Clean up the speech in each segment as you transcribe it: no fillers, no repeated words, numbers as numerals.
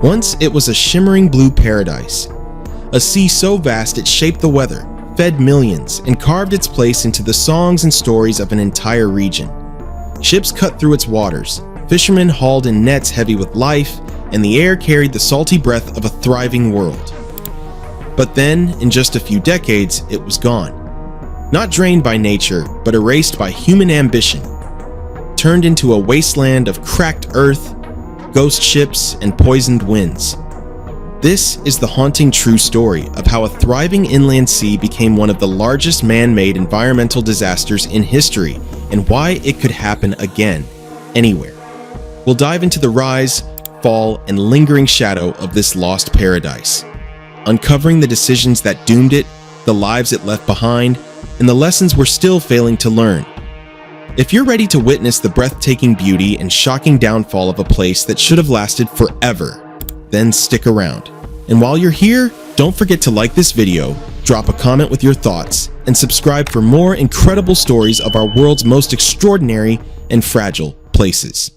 Once it was a shimmering blue paradise, a sea so vast it shaped the weather, fed millions, and carved its place into the songs and stories of an entire region. Ships cut through its waters, fishermen hauled in nets heavy with life, and the air carried the salty breath of a thriving world. But then, in just a few decades, it was gone. Not drained by nature, but erased by human ambition. Turned into a wasteland of cracked earth, ghost ships, and poisoned winds. This is the haunting true story of how a thriving inland sea became one of the largest man-made environmental disasters in history, and why it could happen again, anywhere. We'll dive into the rise, fall, and lingering shadow of this lost paradise, uncovering the decisions that doomed it, the lives it left behind, and the lessons we're still failing to learn. If you're ready to witness the breathtaking beauty and shocking downfall of a place that should have lasted forever, then stick around. And while you're here, don't forget to like this video, drop a comment with your thoughts, and subscribe for more incredible stories of our world's most extraordinary and fragile places.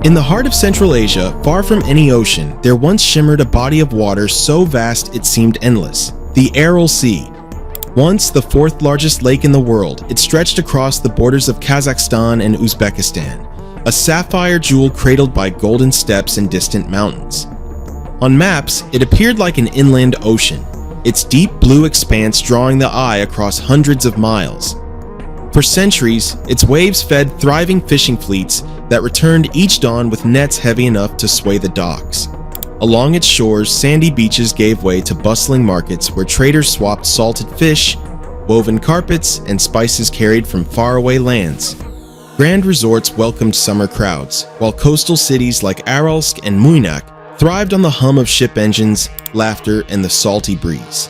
In the heart of Central Asia, far from any ocean, there once shimmered a body of water so vast it seemed endless, the Aral Sea. Once the fourth largest lake in the world, it stretched across the borders of Kazakhstan and Uzbekistan, a sapphire jewel cradled by golden steppes and distant mountains. On maps, it appeared like an inland ocean, its deep blue expanse drawing the eye across hundreds of miles. For centuries, its waves fed thriving fishing fleets that returned each dawn with nets heavy enough to sway the docks. Along its shores, sandy beaches gave way to bustling markets where traders swapped salted fish, woven carpets, and spices carried from faraway lands. Grand resorts welcomed summer crowds, while coastal cities like Aralsk and Muynak thrived on the hum of ship engines, laughter, and the salty breeze.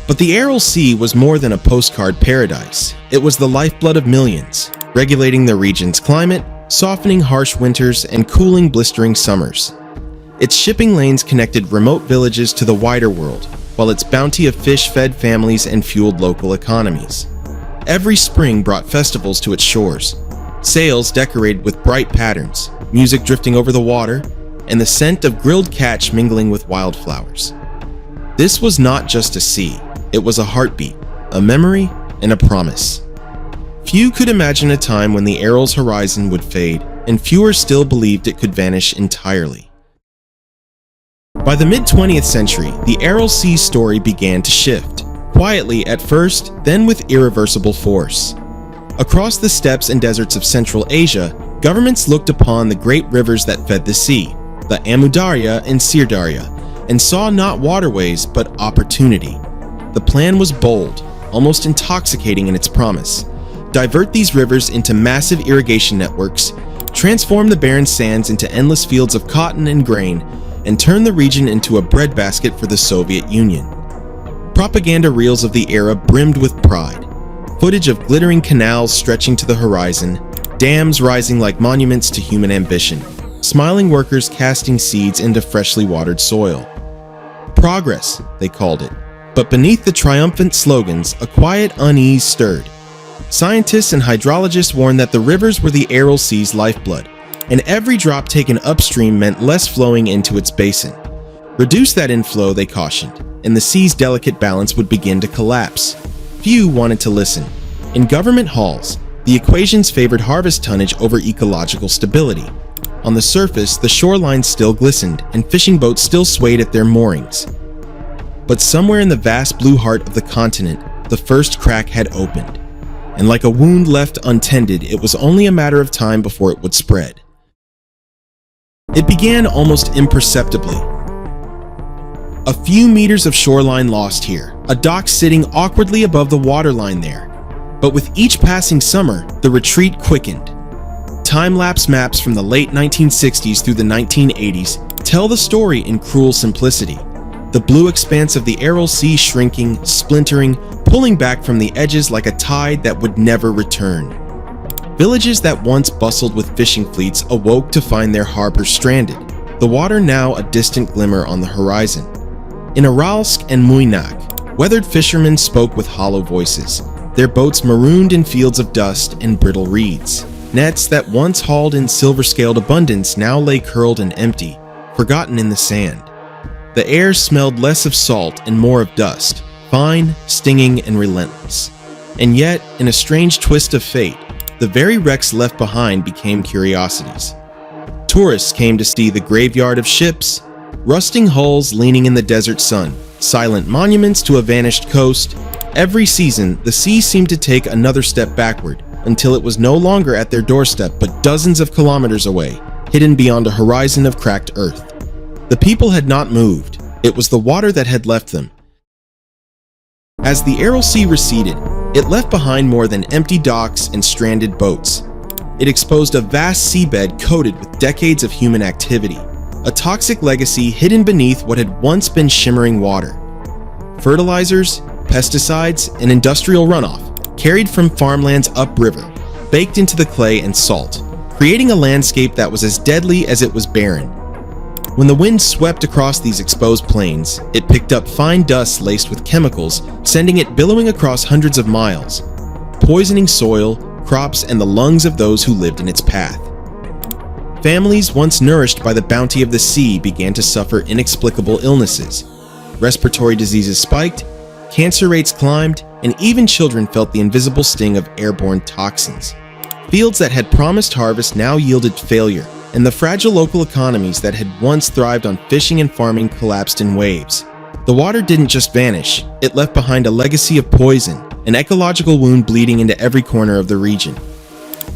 But the Aral Sea was more than a postcard paradise. It was the lifeblood of millions, regulating the region's climate, softening harsh winters, and cooling blistering summers. Its shipping lanes connected remote villages to the wider world, while its bounty of fish fed families and fueled local economies. Every spring brought festivals to its shores, sails decorated with bright patterns, music drifting over the water, and the scent of grilled catch mingling with wildflowers. This was not just a sea, it was a heartbeat, a memory, and a promise. Few could imagine a time when the Aral's horizon would fade, and fewer still believed it could vanish entirely. By the mid-20th century, the Aral Sea story began to shift, quietly at first, then with irreversible force. Across the steppes and deserts of Central Asia, governments looked upon the great rivers that fed the sea, the Amudarya and Sirdarya, and saw not waterways but opportunity. The plan was bold, almost intoxicating in its promise. Divert these rivers into massive irrigation networks, transform the barren sands into endless fields of cotton and grain, and turn the region into a breadbasket for the Soviet Union. Propaganda reels of the era brimmed with pride. Footage of glittering canals stretching to the horizon, dams rising like monuments to human ambition, smiling workers casting seeds into freshly watered soil. Progress, they called it. But beneath the triumphant slogans, a quiet unease stirred. Scientists and hydrologists warned that the rivers were the Aral Sea's lifeblood, and every drop taken upstream meant less flowing into its basin. Reduce that inflow, they cautioned, and the sea's delicate balance would begin to collapse. Few wanted to listen. In government halls, the equations favored harvest tonnage over ecological stability. On the surface, the shoreline still glistened, and fishing boats still swayed at their moorings. But somewhere in the vast blue heart of the continent, the first crack had opened. And like a wound left untended, it was only a matter of time before it would spread. It began almost imperceptibly. A few meters of shoreline lost here, a dock sitting awkwardly above the waterline there. But with each passing summer, the retreat quickened. Time-lapse maps from the late 1960s through the 1980s tell the story in cruel simplicity. The blue expanse of the Aral Sea shrinking, splintering, pulling back from the edges like a tide that would never return. Villages that once bustled with fishing fleets awoke to find their harbor stranded, the water now a distant glimmer on the horizon. In Aralsk and Muynak, weathered fishermen spoke with hollow voices, their boats marooned in fields of dust and brittle reeds. Nets that once hauled in silver-scaled abundance now lay curled and empty, forgotten in the sand. The air smelled less of salt and more of dust, fine, stinging, and relentless. And yet, in a strange twist of fate, the very wrecks left behind became curiosities. Tourists came to see the graveyard of ships, rusting hulls leaning in the desert sun, silent monuments to a vanished coast. Every season, the sea seemed to take another step backward, until it was no longer at their doorstep but dozens of kilometers away, hidden beyond a horizon of cracked earth. The people had not moved. It was the water that had left them. As the Aral Sea receded, it left behind more than empty docks and stranded boats. It exposed a vast seabed coated with decades of human activity, a toxic legacy hidden beneath what had once been shimmering water. Fertilizers, pesticides, and industrial runoff carried from farmlands upriver, baked into the clay and salt, creating a landscape that was as deadly as it was barren. When the wind swept across these exposed plains, it picked up fine dust laced with chemicals, sending it billowing across hundreds of miles, poisoning soil, crops, and the lungs of those who lived in its path. Families once nourished by the bounty of the sea began to suffer inexplicable illnesses. Respiratory diseases spiked, cancer rates climbed, and even children felt the invisible sting of airborne toxins. Fields that had promised harvest now yielded failure, and the fragile local economies that had once thrived on fishing and farming collapsed in waves. The water didn't just vanish, it left behind a legacy of poison, an ecological wound bleeding into every corner of the region.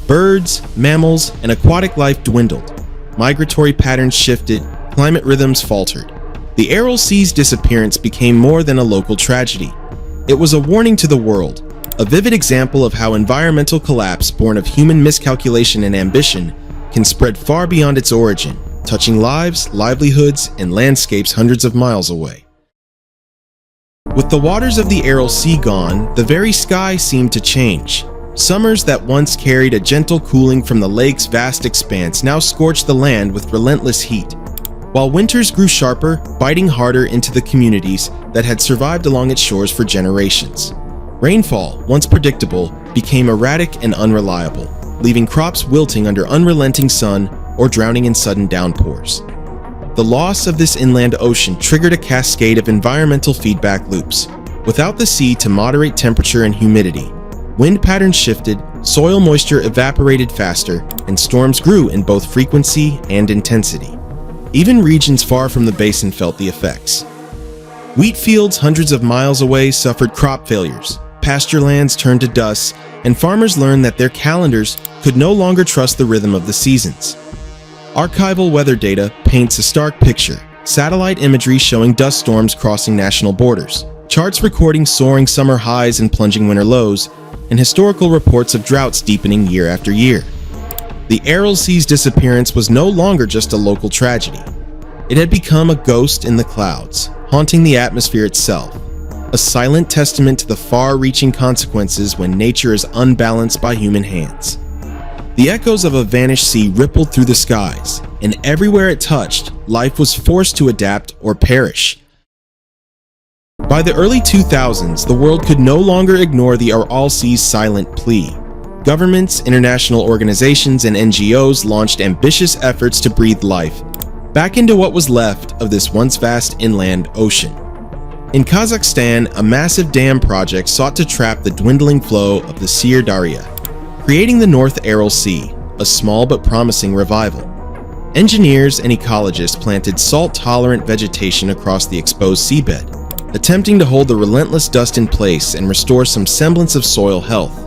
Birds, mammals, and aquatic life dwindled. Migratory patterns shifted, climate rhythms faltered. The Aral Sea's disappearance became more than a local tragedy. It was a warning to the world, a vivid example of how environmental collapse born of human miscalculation and ambition can spread far beyond its origin, touching lives, livelihoods, and landscapes hundreds of miles away. With the waters of the Aral Sea gone, the very sky seemed to change. Summers that once carried a gentle cooling from the lake's vast expanse now scorched the land with relentless heat, while winters grew sharper, biting harder into the communities that had survived along its shores for generations. Rainfall, once predictable, became erratic and unreliable, leaving crops wilting under unrelenting sun or drowning in sudden downpours. The loss of this inland ocean triggered a cascade of environmental feedback loops. Without the sea to moderate temperature and humidity, wind patterns shifted, soil moisture evaporated faster, and storms grew in both frequency and intensity. Even regions far from the basin felt the effects. Wheat fields hundreds of miles away suffered crop failures, pasture lands turned to dust, and farmers learned that their calendars could no longer trust the rhythm of the seasons. Archival weather data paints a stark picture, satellite imagery showing dust storms crossing national borders, charts recording soaring summer highs and plunging winter lows, and historical reports of droughts deepening year after year. The Aral Sea's disappearance was no longer just a local tragedy. It had become a ghost in the clouds, haunting the atmosphere itself, a silent testament to the far-reaching consequences when nature is unbalanced by human hands. The echoes of a vanished sea rippled through the skies, and everywhere it touched, life was forced to adapt or perish. By the early 2000s, the world could no longer ignore the Aral Sea's silent plea. Governments, international organizations, and NGOs launched ambitious efforts to breathe life back into what was left of this once vast inland ocean. In Kazakhstan, a massive dam project sought to trap the dwindling flow of the Syr Darya, creating the North Aral Sea, a small but promising revival. Engineers and ecologists planted salt-tolerant vegetation across the exposed seabed, attempting to hold the relentless dust in place and restore some semblance of soil health.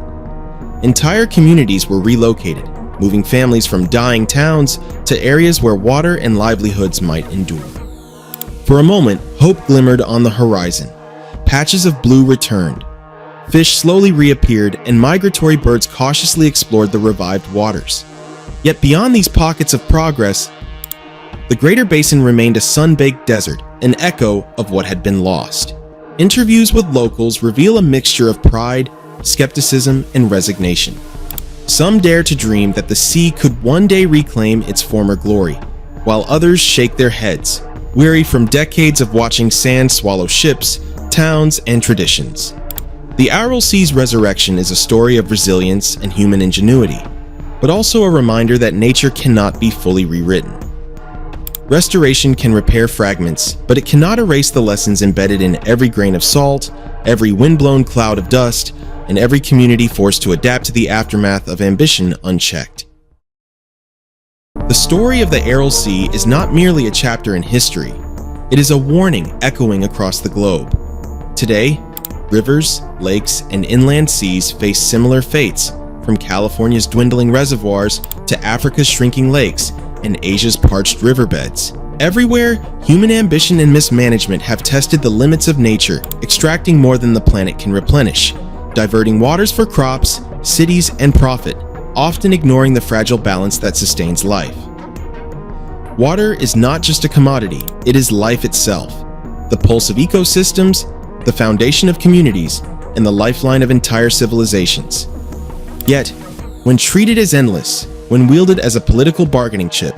Entire communities were relocated, moving families from dying towns to areas where water and livelihoods might endure. For a moment, hope glimmered on the horizon. Patches of blue returned. Fish slowly reappeared, and migratory birds cautiously explored the revived waters. Yet beyond these pockets of progress, the greater basin remained a sun-baked desert, an echo of what had been lost. Interviews with locals reveal a mixture of pride, skepticism, and resignation. Some dare to dream that the sea could one day reclaim its former glory, while others shake their heads, weary from decades of watching sand swallow ships, towns, and traditions. The Aral Sea's resurrection is a story of resilience and human ingenuity, but also a reminder that nature cannot be fully rewritten. Restoration can repair fragments, but it cannot erase the lessons embedded in every grain of salt, every windblown cloud of dust, and every community forced to adapt to the aftermath of ambition unchecked. The story of the Aral Sea is not merely a chapter in history. It is a warning echoing across the globe. Today, rivers, lakes, and inland seas face similar fates, from California's dwindling reservoirs to Africa's shrinking lakes and Asia's parched riverbeds. Everywhere, human ambition and mismanagement have tested the limits of nature, extracting more than the planet can replenish, diverting waters for crops, cities, and profit, often ignoring the fragile balance that sustains life. Water is not just a commodity, it is life itself, the pulse of ecosystems, the foundation of communities, and the lifeline of entire civilizations. Yet, when treated as endless, when wielded as a political bargaining chip,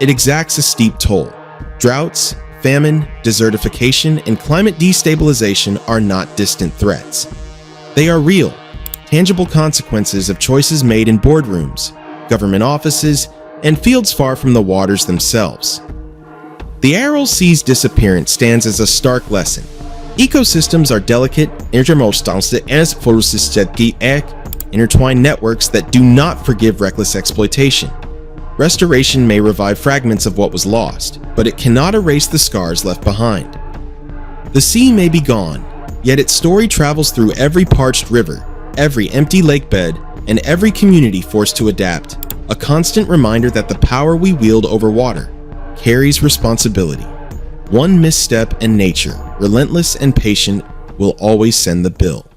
it exacts a steep toll. Droughts, famine, desertification, and climate destabilization are not distant threats. They are real, tangible consequences of choices made in boardrooms, government offices, and fields far from the waters themselves. The Aral Sea's disappearance stands as a stark lesson. Ecosystems are delicate, intertwined networks that do not forgive reckless exploitation. Restoration may revive fragments of what was lost, but it cannot erase the scars left behind. The sea may be gone, yet its story travels through every parched river, every empty lake bed, and every community forced to adapt, a constant reminder that the power we wield over water carries responsibility. One misstep and nature, relentless and patient, will always send the bill.